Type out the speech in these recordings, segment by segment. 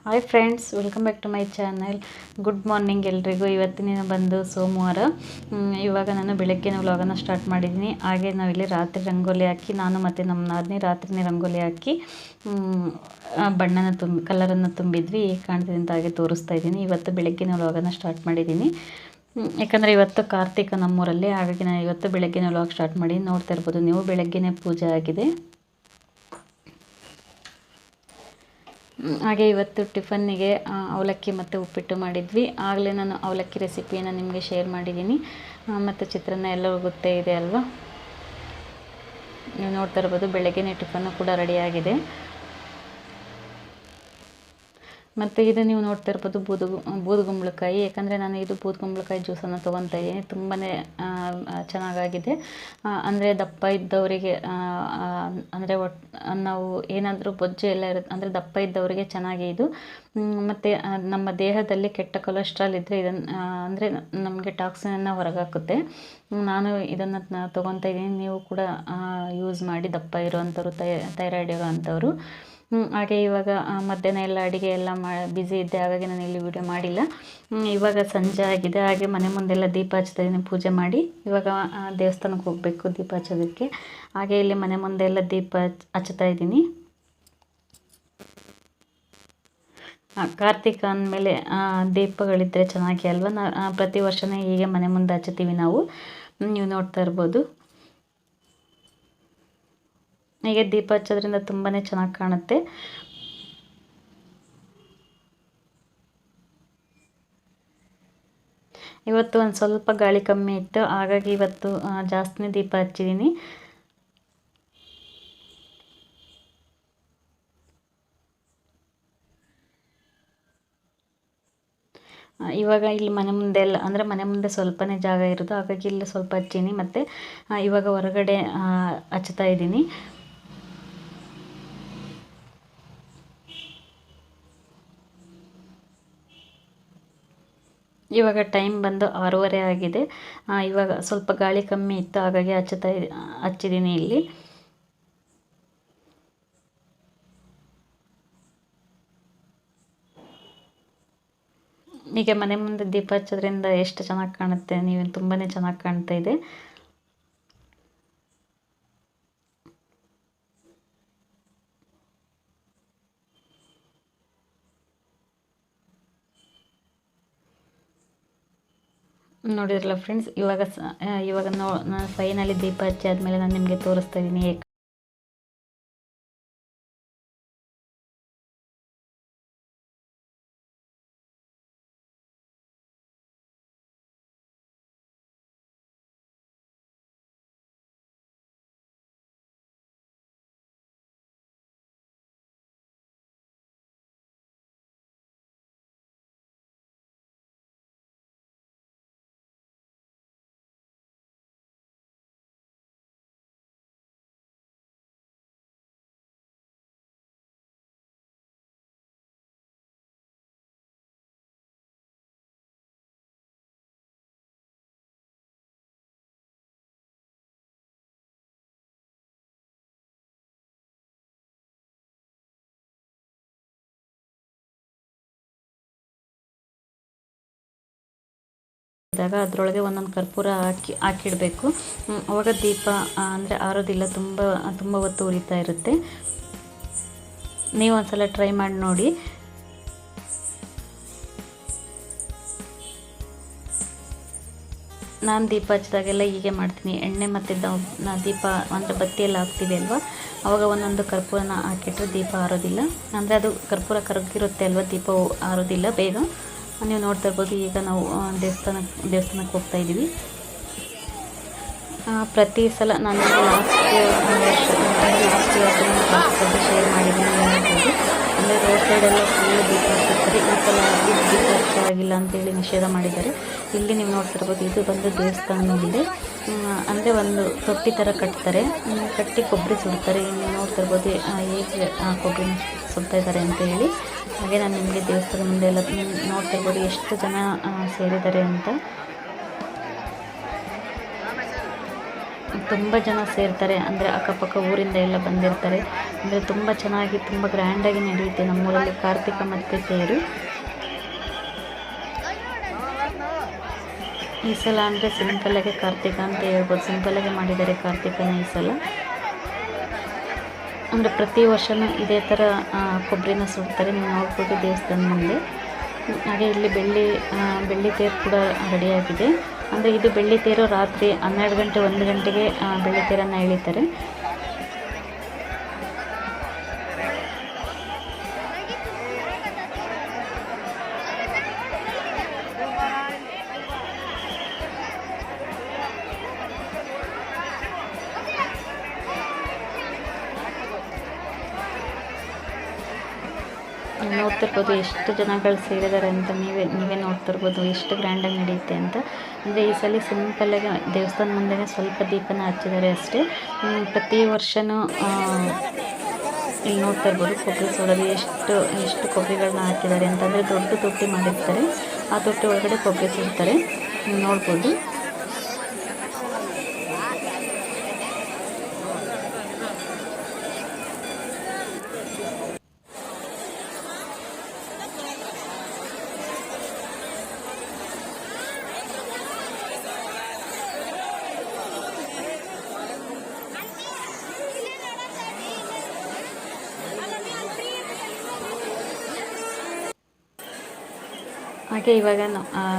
Hi friends, welcome back to my channel. Good morning ಎಲ್ರಿಗೂ. ಇವತ್ತಿನ ಬಂದು ಸೋಮವಾರ. ಇವಾಗ ನಾನು ಬೆಳಗ್ಗೆನೇ ವ್ಲಾಗನ್ನು ಸ್ಟಾರ್ಟ್ ಮಾಡಿದ್ದೀನಿ. ಹಾಗೆ ನಾವಿಲ್ಲಿ ರಾತ್ರಿ ರಂಗೋಲಿ ಹಾಕಿ, ನಾನು ಮತ್ತು ನಮ್ಮ ನಾದಿನಿ ರಾತ್ರಿನೇ ರಂಗೋಲಿ ಹಾಕಿ ಕಲರನ್ನು ತುಂಬಿದ್ವಿ. ಹೇಗೆ ಕಾಣ್ತಿದೆ ಅಂತ ಹಾಗೆ ತೋರಿಸ್ತಾ ಇದ್ದೀನಿ. ಇವತ್ತು ಬೆಳಗ್ಗೆನೇ ವ್ಲಾಗನ್ನು ಸ್ಟಾರ್ಟ್ ಮಾಡಿದ್ದೀನಿ. ಯಾಕಂದರೆ ಇವತ್ತು ಕಾರ್ತಿಕ ನಮ್ಮೂರಲ್ಲಿ, ಹಾಗಾಗಿ ನಾನು ಇವತ್ತು ಬೆಳಗ್ಗೆನೇ ವ್ಲಾಗ್ ಸ್ಟಾರ್ಟ್ ಮಾಡಿ ನೋಡ್ತಾ ಇರ್ಬೋದು ನೀವು. ಬೆಳಗ್ಗೆನೇ ಪೂಜೆ ಆಗಿದೆ. ಹಾಗೆ ಇವತ್ತು ಟಿಫನ್ನಿಗೆ ಅವಲಕ್ಕಿ ಮತ್ತು ಉಪ್ಪಿಟ್ಟು ಮಾಡಿದ್ವಿ. ಆಗಲೇ ನಾನು ಅವಲಕ್ಕಿ ರೆಸಿಪಿಯನ್ನು ನಿಮಗೆ ಶೇರ್ ಮಾಡಿದ್ದೀನಿ. ಮತ್ತು ಚಿತ್ರಾನ್ನ ಎಲ್ಲರಿಗೂ ಗೊತ್ತೇ ಇದೆ ಅಲ್ವಾ. ನೀವು ನೋಡ್ತಾ ಇರ್ಬೋದು ಬೆಳಗ್ಗೆನೇ ಟಿಫನ್ನು ಕೂಡ ರೆಡಿಯಾಗಿದೆ. ಮತ್ತು ಇದು ನೀವು ನೋಡ್ತಾ ಇರ್ಬೋದು ಬೂದುಗುಂಬಳಕಾಯಿ. ಯಾಕಂದರೆ ನಾನು ಇದು ಬೂದುಗುಂಬಳಕಾಯಿ ಜ್ಯೂಸನ್ನು ತೊಗೊತಾ ಇದ್ದೀನಿ. ತುಂಬಾ ಚೆನ್ನಾಗಾಗಿದೆ. ಅಂದರೆ ದಪ್ಪ ಇದ್ದವರಿಗೆ, ಅಂದರೆ ನಾವು ಏನಾದರೂ ಬೊಜ್ಜು ಎಲ್ಲ ಇರುತ್ತೆ ಅಂದರೆ ದಪ್ಪ ಇದ್ದವರಿಗೆ ಚೆನ್ನಾಗಿ ಇದು. ಮತ್ತು ನಮ್ಮ ದೇಹದಲ್ಲಿ ಕೆಟ್ಟ ಕೊಲೆಸ್ಟ್ರಾಲ್ ಇದ್ದರೆ ಇದನ್ನು ಅಂದರೆ ನಮಗೆ ಟಾಕ್ಸಿನನ್ನು ಹೊರಗಾಕುತ್ತೆ. ನಾನು ಇದನ್ನು ತೊಗೊತಾ ಇದ್ದೀನಿ. ನೀವು ಕೂಡ ಯೂಸ್ ಮಾಡಿ, ದಪ್ಪ ಇರೋವಂಥವ್ರು, ಥೈರಾಯ್ಡ್ ಇರೋ ಅಂಥವ್ರು. ಹಾಗೆ ಇವಾಗ ಮಧ್ಯಾಹ್ನ ಎಲ್ಲ ಅಡುಗೆ ಎಲ್ಲ ಬ್ಯುಸಿ ಇದ್ದೆ, ಹಾಗಾಗಿ ನಾನು ಇಲ್ಲಿ ವಿಡಿಯೋ ಮಾಡಿಲ್ಲ. ಇವಾಗ ಸಂಜೆ ಆಗಿದೆ. ಹಾಗೆ ಮನೆ ಮುಂದೆಲ್ಲ ದೀಪ ಹಚ್ತಾ ಇದ್ದೀನಿ ಪೂಜೆ ಮಾಡಿ. ಇವಾಗ ದೇವಸ್ಥಾನಕ್ಕೆ ಹೋಗಬೇಕು ದೀಪ ಹಚ್ಚೋದಕ್ಕೆ. ಹಾಗೆ ಇಲ್ಲಿ ಮನೆ ಮುಂದೆ ಎಲ್ಲ ದೀಪ ಹಚ್ತಾ ಇದ್ದೀನಿ. ಕಾರ್ತಿಕ ಅಂದಮೇಲೆ ದೀಪಗಳಿದ್ದರೆ ಚೆನ್ನಾಗಿ ಅಲ್ವಾ. ಪ್ರತಿ ವರ್ಷವೇ ಹೀಗೆ ಮನೆ ಮುಂದೆ ಹಚ್ತೀವಿ ನಾವು. ನೀವು ನೋಡ್ತಾ ಇರ್ಬೋದು. ಹೀಗೆ ದೀಪ ಹಚ್ಚೋದ್ರಿಂದ ತುಂಬಾ ಚೆನ್ನಾಗಿ ಕಾಣುತ್ತೆ. ಇವತ್ತು ಒಂದು ಸ್ವಲ್ಪ ಗಾಳಿ ಕಮ್ಮಿ ಇತ್ತು, ಹಾಗಾಗಿ ಇವತ್ತು ಜಾಸ್ತಿನೇ ದೀಪ ಹಚ್ಚಿದ್ದೀನಿ. ಇವಾಗ ಇಲ್ಲಿ ಮನೆ ಮುಂದೆ ಎಲ್ಲ ಅಂದರೆ ಮನೆ ಮುಂದೆ ಸ್ವಲ್ಪನೇ ಜಾಗ ಇರೋದು, ಹಾಗಾಗಿ ಇಲ್ಲಿ ಸ್ವಲ್ಪ ಹಚ್ಚೀನಿ. ಮತ್ತು ಇವಾಗ ಹೊರಗಡೆ ಹಚ್ತಾ ಇದ್ದೀನಿ. ಇವಾಗ ಟೈಮ್ ಬಂದು 6:30 ಆಗಿದೆ. ಇವಾಗ ಸ್ವಲ್ಪ ಗಾಳಿ ಕಮ್ಮಿ ಇತ್ತು, ಹಾಗಾಗಿ ಹಚ್ಚಿದ್ದೀನಿ ಇಲ್ಲಿ. ಈಗ ಮನೆ ಮುಂದೆ ದೀಪ ಹಚ್ಚೋದ್ರಿಂದ ಎಷ್ಟು ಚೆನ್ನಾಗಿ ಕಾಣುತ್ತೆ. ನೀವು ತುಂಬಾ ಚೆನ್ನಾಗಿ ಕಾಣ್ತಾ ಇದೆ. ನೋಡಿದ್ರಲ್ಲ ಫ್ರೆಂಡ್ಸ್, ಇವಾಗ ನಾನು ಫೈನಲಿ ದೀಪ ಹಚ್ಚಿ ಆದಮೇಲೆ ನಾನು ನಿಮಗೆ ತೋರಿಸ್ತಾ ಇದ್ದೀನಿ. ಅದರೊಳಗೆ ಒಂದೊಂದು ಕರ್ಪೂರ ಹಾಕಿಡಬೇಕು. ಅವಾಗ ದೀಪ ಅಂದರೆ ಆರೋದಿಲ್ಲ, ತುಂಬ ಹೊತ್ತು ಉರಿತಾ ಇರುತ್ತೆ. ನೀವು ಒಂದ್ಸಲ ಟ್ರೈ ಮಾಡಿ ನೋಡಿ. ನಾನು ದೀಪ ಹಚ್ಚಿದಾಗೆಲ್ಲ ಹೀಗೆ ಮಾಡ್ತೀನಿ. ಎಣ್ಣೆ ಮತ್ತು ದೀಪ ಅಂದರೆ ಬತ್ತಿಯೆಲ್ಲ ಹಾಕ್ತೀವಿ ಅಲ್ವಾ, ಅವಾಗ ಒಂದೊಂದು ಕರ್ಪೂರನ ಹಾಕಿಟ್ರೆ ದೀಪ ಆರೋದಿಲ್ಲ. ಅಂದರೆ ಅದು ಕರ್ಪೂರ ಕರಗಿರುತ್ತೆ ಅಲ್ವಾ, ದೀಪ ಆರೋದಿಲ್ಲ ಬೇಗ. ನೀವು ನೋಡ್ತಾ ಇರ್ಬೋದು. ಈಗ ನಾವು ದೇವಸ್ಥಾನಕ್ಕೆ ಹೋಗ್ತಾ ಇದ್ದೀವಿ. ಪ್ರತಿ ಸಲ ನಾನು ಲಾಸ್ಟ್ ಶೇರ್ ಮಾಡಿದ್ದೀನಿ. ಅಂದರೆ ರೋಡ್ ಸೈಡೆಲ್ಲ ಫುಲ್ಲು ದೀಪ ಹಚ್ಚಿರ್ತಾರೆ. ಈ ಸಲ ದೀಪ ಹಚ್ಚಾಗಿಲ್ಲ ಅಂತೇಳಿ ನಿಷೇಧ ಮಾಡಿದ್ದಾರೆ. ಇಲ್ಲಿ ನೀವು ನೋಡ್ತಾ ಇರ್ಬೋದು, ಇದು ಬಂದು ದೇವಸ್ಥಾನದ ಮುಂದೆ ಅಂದರೆ ಒಂದು ತೊಟ್ಟಿ ಥರ ಕಟ್ಟಿ ಕೊಬ್ಬರಿ ಸುಡ್ತಾರೆ. ನೀವು ನೋಡ್ತಾ ಇರ್ಬೋದು ಹೇಗೆ ಕೊಬ್ಬರಿನ ಸುಡ್ತಾ ಇದ್ದಾರೆ ಅಂತ ಹೇಳಿ. ಹಾಗೆ ನಾನು ನಿಮಗೆ ದೇವಸ್ಥಾನದ ಮುಂದೆ ಎಲ್ಲ ನೋಡ್ತಾ ಇರ್ಬೋದು ಎಷ್ಟು ಜನ ಸೇರಿದ್ದಾರೆ ಅಂತ. ತುಂಬ ಜನ ಸೇರ್ತಾರೆ, ಅಂದರೆ ಅಕ್ಕಪಕ್ಕ ಊರಿಂದ ಎಲ್ಲ ಬಂದಿರ್ತಾರೆ. ಅಂದರೆ ತುಂಬ ಚೆನ್ನಾಗಿ ತುಂಬ ಗ್ರ್ಯಾಂಡಾಗಿ ನಡೆಯುತ್ತೆ ನಮ್ಮೂರಲ್ಲಿ ಕಾರ್ತಿಕ ಮತ್ತು ತೇರು. ಈ ಸಲ ಅಂದರೆ ಸಿಂಪಲ್ಲಾಗಿ ಕಾರ್ತಿಕ ಅಂತ ಹೇಳ್ಬೋದು, ಸಿಂಪಲ್ಲಾಗಿ ಮಾಡಿದ್ದಾರೆ ಕಾರ್ತಿಕನ ಈ ಸಲ. ಅಂದರೆ ಪ್ರತಿ ವರ್ಷವೂ ಇದೇ ಥರ ಕೊಬ್ಬರಿನ ಸುಡ್ತಾರೆ, ನೀವು ನೋಡ್ಬೋದು ದೇವಸ್ಥಾನ ಮುಂದೆ. ಹಾಗೆ ಇಲ್ಲಿ ಬೆಳ್ಳಿ ತೇರು ಕೂಡ ರೆಡಿಯಾಗಿದೆ. ಅಂದರೆ ಇದು ಬೆಳ್ಳಿ ತೇರು ರಾತ್ರಿ 12 ಗಂಟೆ 1 ಗಂಟೆಗೆ ಬೆಳ್ಳಿ ತೇರನ್ನು ಎಳಿತಾರೆ. ನೋಡ್ತಿರ್ಬೋದು ಎಷ್ಟು ಜನಗಳು ಸೇರಿದ್ದಾರೆ ಅಂತ, ನೀವೇ ನೋಡ್ತಿರ್ಬೋದು ಎಷ್ಟು ಗ್ರ್ಯಾಂಡಾಗಿ ನಡೆಯುತ್ತೆ ಅಂತ. ಅಂದರೆ ಈ ಸಲ ಸಿಂಪಲ್ಲಾಗಿ ದೇವಸ್ಥಾನ ಮುಂದೆ ಸ್ವಲ್ಪ ದೀಪನ ಹಚ್ಚಿದ್ದಾರೆ ಅಷ್ಟೇ. ಪ್ರತಿ ವರ್ಷವೂ ಇಲ್ಲಿ ನೋಡ್ತಾ ಇರ್ಬೋದು ಕೊಬ್ಬರಿ ಸುಡೋದು ಎಷ್ಟು ಕೊಬ್ಬರಿಗಳನ್ನ ಹಾಕಿದ್ದಾರೆ ಅಂತಂದರೆ ದೊಡ್ಡ ತೊಟ್ಟಿ ಮಾಡಿರ್ತಾರೆ, ಆ ತೊಟ್ಟಿ ಒಳಗಡೆ ಕೊಬ್ಬರಿ ಸುಡ್ತಾರೆ, ನೀವು ನೋಡ್ಬೋದು. ಹಾಗೆ ಇವಾಗ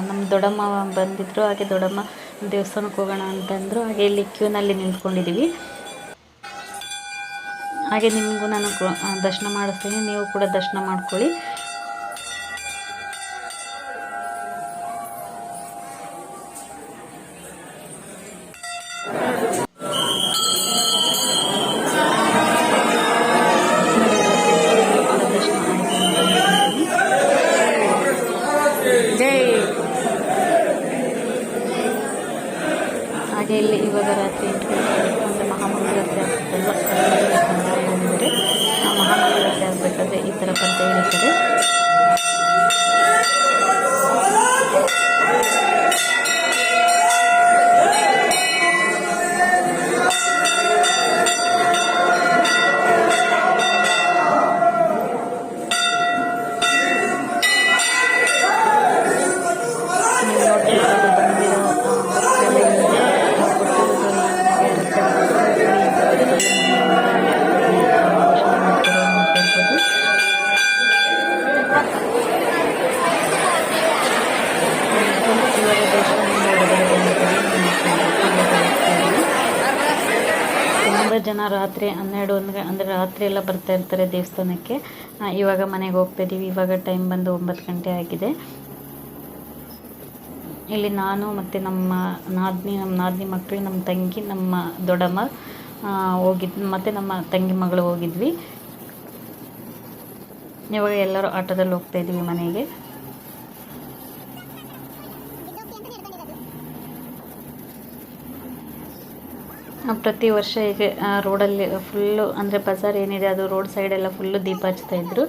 ನಮ್ಮ ದೊಡ್ಡಮ್ಮ ಬಂದಿದ್ದರು, ಹಾಗೆ ದೊಡ್ಡಮ್ಮ ದೇವಸ್ಥಾನಕ್ಕೆ ಹೋಗೋಣ ಅಂತಂದರು. ಹಾಗೆ ಇಲ್ಲಿ ಕ್ಯೂನಲ್ಲಿ ನಿಂತ್ಕೊಂಡಿದ್ದೀವಿ. ಹಾಗೆ ನಿಮಗೂ ನಾನು ದರ್ಶನ ಮಾಡಿಸ್ತೀನಿ, ನೀವು ಕೂಡ ದರ್ಶನ ಮಾಡ್ಕೊಳ್ಳಿ. ಹಾಗೆ ಇಲ್ಲಿ ಇವಾಗ ರಾತ್ರಿ 8 ಗಂಟೆ ಅಂದರೆ ಮಹಾಮಂಗಳಾರತಿ ಆಗ್ತದಲ್ವ, ಅಂದರೆ ಮಹಾಮಂಗಳಾರತಿ ಆಗಬೇಕಾದ್ರೆ ಈ ಥರ ಪದ್ಯ ಹೇಳ್ತಾರೆ. ತುಂಬ ಜನ ರಾತ್ರಿ 12 ಅಂದರೆ ರಾತ್ರಿ ಎಲ್ಲ ಬರ್ತಾ ಇರ್ತಾರೆ ದೇವಸ್ಥಾನಕ್ಕೆ. ಇವಾಗ ಮನೆಗೆ ಹೋಗ್ತಾಯಿದ್ದೀವಿ. ಇವಾಗ ಟೈಮ್ ಬಂದು 9 ಗಂಟೆ ಆಗಿದೆ. ಇಲ್ಲಿ ನಾನು ಮತ್ತು ನಮ್ಮ ನಾದಿನಿ ಮಕ್ಕಳು, ನಮ್ಮ ತಂಗಿ, ನಮ್ಮ ದೊಡ್ಡಮ್ಮ ಹೋಗಿದ್ವಿ, ಮತ್ತು ನಮ್ಮ ತಂಗಿ ಮಗಳು ಹೋಗಿದ್ವಿ. ಇವಾಗ ಎಲ್ಲರೂ ಆಟೋದಲ್ಲಿ ಹೋಗ್ತಾಯಿದ್ದೀವಿ ಮನೆಗೆ. ಪ್ರತಿ ವರ್ಷ ಹೀಗೆ ರೋಡಲ್ಲಿ ಫುಲ್ಲು ಅಂದರೆ ಬಜಾರ್ ಏನಿದೆ ಅದು ರೋಡ್ ಸೈಡೆಲ್ಲ ಫುಲ್ಲು ದೀಪ ಹಚ್ತಾಯಿದ್ರು.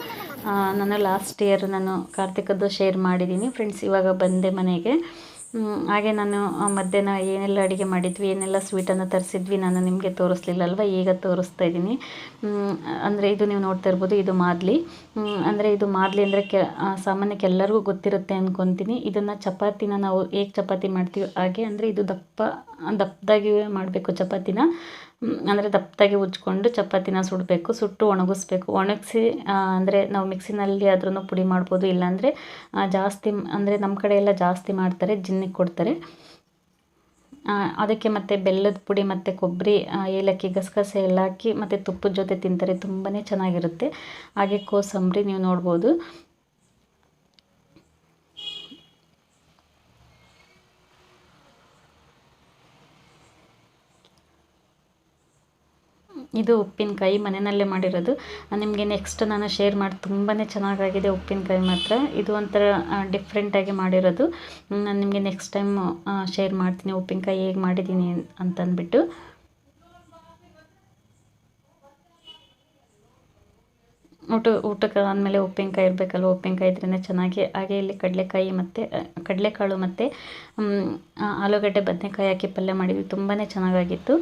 ನಾನು ಲಾಸ್ಟ್ ಇಯರ್ ನಾನು ಕಾರ್ತಿಕದ್ದು ಶೇರ್ ಮಾಡಿದ್ದೀನಿ ಫ್ರೆಂಡ್ಸ್. ಇವಾಗ ಬಂದೆ ಮನೆಗೆ. ಹಾಗೆ ನಾನು ಮಧ್ಯಾಹ್ನ ಏನೆಲ್ಲ ಅಡುಗೆ ಮಾಡಿದ್ವಿ, ಏನೆಲ್ಲ ಸ್ವೀಟನ್ನು ತರಿಸಿದ್ವಿ ನಾನು ನಿಮಗೆ ತೋರಿಸ್ಲಿಲ್ಲಲ್ವ, ಈಗ ತೋರಿಸ್ತಾ ಇದ್ದೀನಿ. ಅಂದರೆ ಇದು ನೀವು ನೋಡ್ತಾ ಇರ್ಬೋದು, ಇದು ಮಾದಲಿ. ಅಂದರೆ ಇದು ಮಾದಲಿ ಅಂದರೆ ಸಾಮಾನ್ಯಕ್ಕೆ ಎಲ್ಲರಿಗೂ ಗೊತ್ತಿರುತ್ತೆ ಅಂದ್ಕೊತೀನಿ. ಇದನ್ನು ಚಪಾತಿನ ನಾವು ಹೇಗೆ ಚಪಾತಿ ಮಾಡ್ತೀವಿ ಹಾಗೆ, ಅಂದರೆ ಇದು ದಪ್ಪದಾಗಿ ಮಾಡಬೇಕು ಚಪಾತಿನ. ಅಂದರೆ ದಪ್ಪದಾಗಿ ಉಜ್ಕೊಂಡು ಚಪಾತಿನ ಸುಡಬೇಕು, ಸುಟ್ಟು ಒಣಗಿಸಿ ಅಂದರೆ ನಾವು ಮಿಕ್ಸಿನಲ್ಲಿ ಆದ್ರೂ ಪುಡಿ ಮಾಡ್ಬೋದು. ಇಲ್ಲಾಂದರೆ ಜಾಸ್ತಿ ಅಂದರೆ ನಮ್ಮ ಕಡೆ ಎಲ್ಲ ಜಾಸ್ತಿ ಮಾಡ್ತಾರೆ, ಜಿನ್ನಿಗೆ ಕೊಡ್ತಾರೆ. ಅದಕ್ಕೆ ಮತ್ತು ಬೆಲ್ಲದ ಪುಡಿ ಮತ್ತು ಕೊಬ್ಬರಿ, ಏಲಕ್ಕಿ, ಗಸಗಸೆ ಎಲ್ಲ ಹಾಕಿ ಮತ್ತು ತುಪ್ಪದ ಜೊತೆ ತಿಂತಾರೆ, ತುಂಬಾ ಚೆನ್ನಾಗಿರುತ್ತೆ. ಹಾಗೆ ಕೋಸಂಬರಿ ನೀವು ನೋಡ್ಬೋದು. ಇದು ಉಪ್ಪಿನಕಾಯಿ ಮನೆಯಲ್ಲೇ ಮಾಡಿರೋದು. ನಿಮಗೆ ನೆಕ್ಸ್ಟ್ ನಾನು ಶೇರ್ ಮಾಡಿ, ತುಂಬಾ ಚೆನ್ನಾಗಾಗಿದೆ ಉಪ್ಪಿನಕಾಯಿ ಮಾತ್ರ. ಇದು ಒಂಥರ ಡಿಫ್ರೆಂಟಾಗಿ ಮಾಡಿರೋದು. ನಾನು ನಿಮಗೆ ನೆಕ್ಸ್ಟ್ ಟೈಮ್ ಶೇರ್ ಮಾಡ್ತೀನಿ ಉಪ್ಪಿನಕಾಯಿ ಹೇಗೆ ಮಾಡಿದ್ದೀನಿ ಅಂತಂದ್ಬಿಟ್ಟು. ಊಟಕ್ಕೆ ಆದಮೇಲೆ ಉಪ್ಪಿನಕಾಯಿ ಇರಬೇಕಲ್ವ, ಉಪ್ಪಿನಕಾಯಿ ಇದ್ರೇ ಚೆನ್ನಾಗಿ. ಹಾಗೆ ಇಲ್ಲಿ ಕಡಲೆಕಾಳು ಮತ್ತು ಆಲೂಗಡ್ಡೆ ಬದನೆಕಾಯಿ ಹಾಕಿ ಪಲ್ಯ ಮಾಡಿದ್ವಿ, ತುಂಬಾ ಚೆನ್ನಾಗಾಗಿತ್ತು.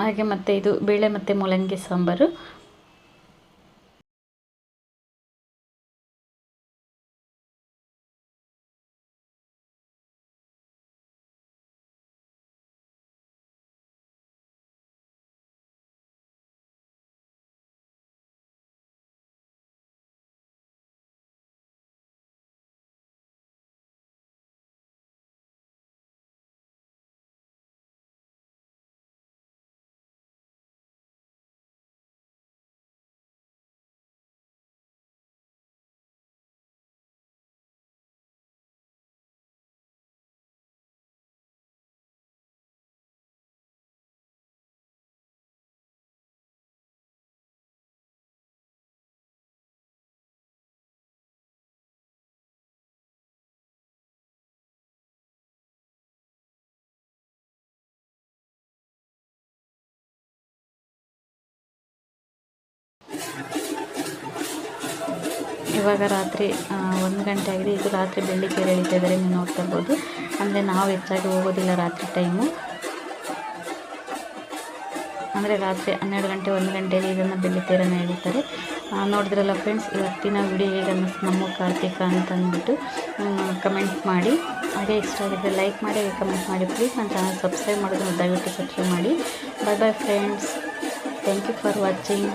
ಹಾಗೆ ಮತ್ತು ಇದು ಬೇಳೆ ಮತ್ತು ಮೂಲಂಗಿ ಸಾಂಬಾರು. ಇವಾಗ ರಾತ್ರಿ 1 ಗಂಟೆ ಆಗಿದೆ. ಇದು ರಾತ್ರಿ ಬೆಳ್ಳಿತೇರು ಎಳೀತಾ ಇದ್ದಾರೆ, ನೀವು ನೋಡ್ತಾ ಇರ್ಬೋದು. ಅಂದರೆ ನಾವು ಹೆಚ್ಚಾಗಿ ಹೋಗೋದಿಲ್ಲ ರಾತ್ರಿ ಟೈಮು, ಅಂದರೆ ರಾತ್ರಿ 12 ಗಂಟೆ 1 ಗಂಟೆಯಲ್ಲಿ ಇದನ್ನು ಬೆಳ್ಳಿತೇರನ್ನು ಎಳೀತಾರೆ. ನೋಡಿದ್ರಲ್ಲ ಫ್ರೆಂಡ್ಸ್, ಇವತ್ತಿನ ವಿಡಿಯೋ ಹೇಗೆ ಅನ್ನಿಸ್ತು ನಮ್ಮ ಕಾರ್ತಿಕ ಅಂತಂದ್ಬಿಟ್ಟು ಕಮೆಂಟ್ ಮಾಡಿ. ಹಾಗೆ ಇಷ್ಟ ಆಗಿದ್ದರೆ ಲೈಕ್ ಮಾಡಿ, ಹಾಗೆ ಕಮೆಂಟ್ ಮಾಡಿ ಪ್ಲೀಸ್. ನನ್ನ ಚಾನಲ್ ಸಬ್ಸ್ಕ್ರೈಬ್ ಮಾಡೋದನ್ನು ದಯವಿಟ್ಟು ಸಬ್ಸ್ಕ್ರೈಬ್ ಮಾಡಿ. Bye bye friends, thank you for watching.